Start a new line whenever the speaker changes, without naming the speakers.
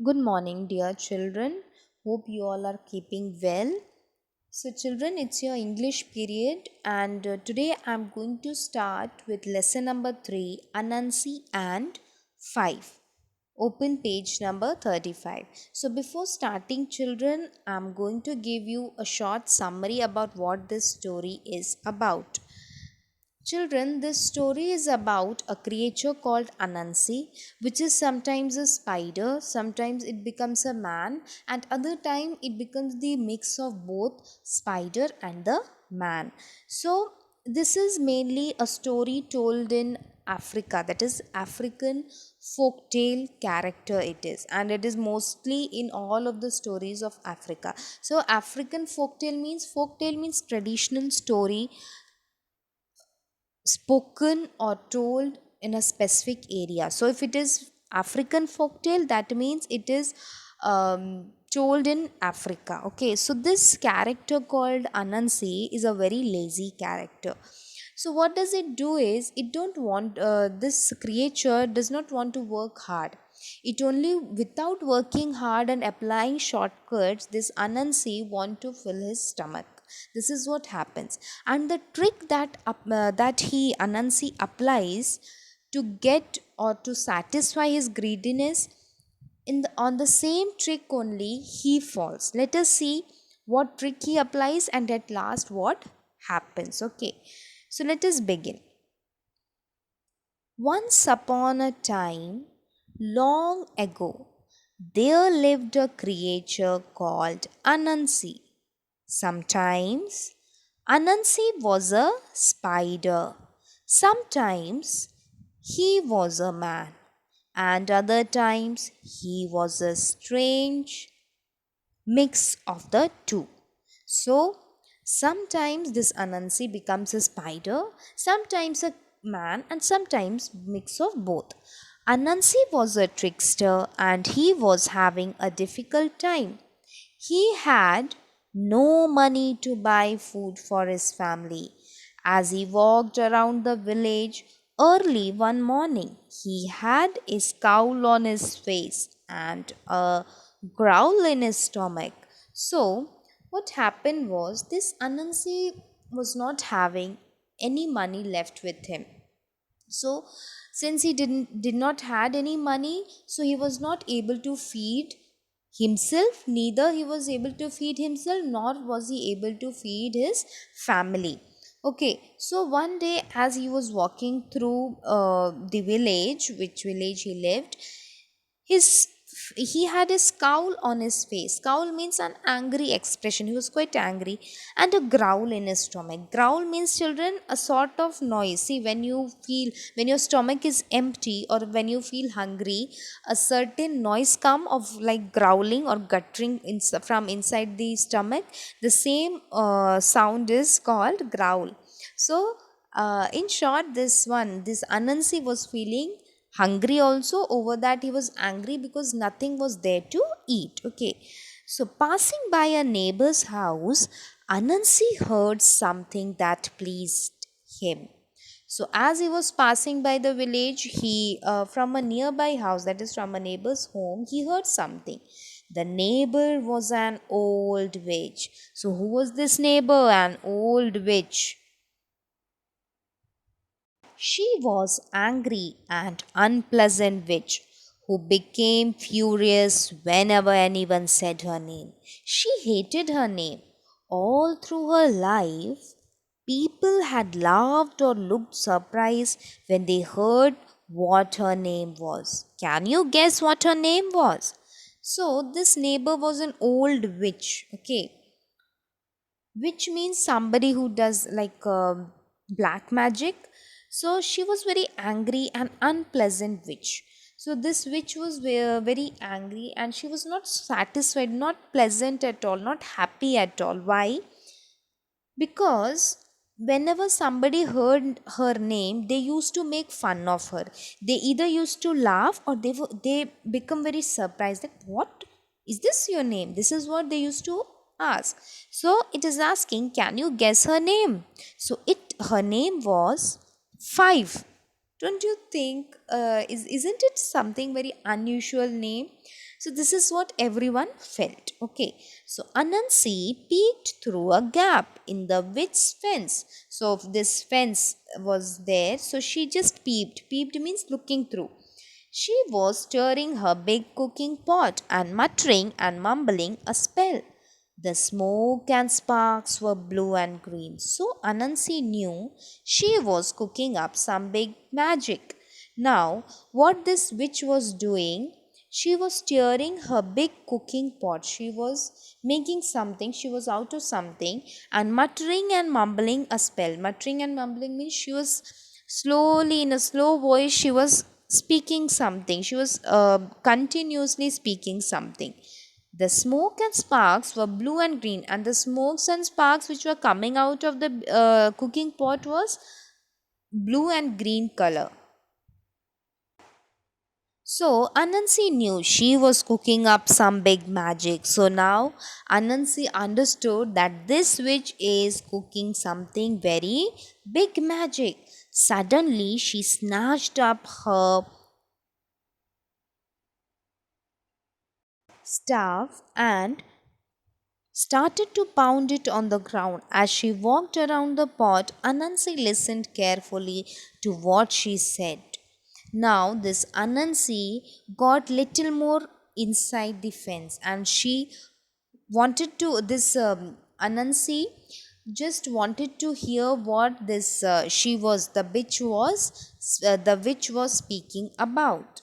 Good morning, dear children. Hope you all are keeping well. So, children, it's your English period, and today I'm going to start with lesson number 3 Anansi and 5. Open page number 35. So, before starting, children, I'm going to give you a short summary about what this story is about. Children, this story is about a creature called Anansi, which is sometimes a spider, sometimes it becomes a man, and other time it becomes the mix of both spider and the man. So, this is mainly a story told in Africa, that is African folktale character it is, and it is mostly in all of the stories of Africa. So African folktale means traditional story spoken or told in a specific area. So if it is African folktale, that means it is told in Africa. Okay, so this character called Anansi is a very lazy character. So what does it do is it don't want this creature does not want to work hard. It only without working hard and applying shortcuts, this Anansi want to fill his stomach. This is what happens, and the trick that he Anansi applies to get or to satisfy his greediness, on the same trick only he falls. Let us see what trick he applies and at last what happens. Okay, so let us begin. Once upon a time, long ago, there lived a creature called Anansi. Sometimes Anansi was a spider. Sometimes he was a man. And other times he was a strange mix of the two. So sometimes this Anansi becomes a spider, sometimes a man, and sometimes mix of both. Anansi was a trickster and he was having a difficult time. He had no money to buy food for his family. As he walked around the village early one morning, he had a scowl on his face and a growl in his stomach. So, what happened was this Anansi was not having any money left with him. So since he did not had any money, so he was not able to feed himself, neither he was able to feed himself nor was he able to feed his family. Okay, so one day as he was walking through the village, which village he lived, his he had a scowl on his face. Scowl means an angry expression. He was quite angry, and a growl in his stomach. Growl means, children, a sort of noise. See, when your stomach is empty or when you feel hungry, a certain noise come of like growling or guttering from inside the stomach. The same sound is called growl. So in short, this Anansi was feeling hungry also. Over that he was angry because nothing was there to eat. Okay, so passing by a neighbor's house, Anansi heard something that pleased him. So as he was passing by the village, he from a nearby house, that is from a neighbor's home, he heard something. The neighbor was an old witch. So who was this neighbor? An old witch. She was angry and unpleasant witch who became furious whenever anyone said her name. She hated her name. All through her life, people had laughed or looked surprised when they heard what her name was. Can you guess what her name was? So, this neighbor was an old witch. Okay, which means somebody who does like black magic. So she was very angry and unpleasant witch. So this witch was very angry and she was not satisfied, not pleasant at all, not happy at all. Why? Because whenever somebody heard her name, they used to make fun of her. They either used to laugh or they become very surprised that what is this your name? This is what they used to ask. So it is asking, can you guess her name? So it her name was Five. Don't you think isn't it something very unusual name? So this is what everyone felt. Okay. So Anansi peeked through a gap in the witch's fence. So if this fence was there, so she just peeped. Peeped means looking through. She was stirring her big cooking pot and muttering and mumbling a spell. The smoke and sparks were blue and green, so Anansi knew she was cooking up some big magic. Now, what this witch was doing, she was stirring her big cooking pot. She was making something, she was out of something, and muttering and mumbling a spell. Muttering and mumbling means she was slowly, in a slow voice, she was speaking something. She was continuously speaking something. The smoke and sparks were blue and green, and the smokes and sparks which were coming out of the cooking pot was blue and green color. So Anansi knew she was cooking up some big magic. So now Anansi understood that this witch is cooking something very big magic. Suddenly she snatched up her staff and started to pound it on the ground. As she walked around the pot, Anansi listened carefully to what she said. Now, this Anansi got little more inside the fence, and she wanted to, this Anansi just wanted to hear what this the witch was speaking about.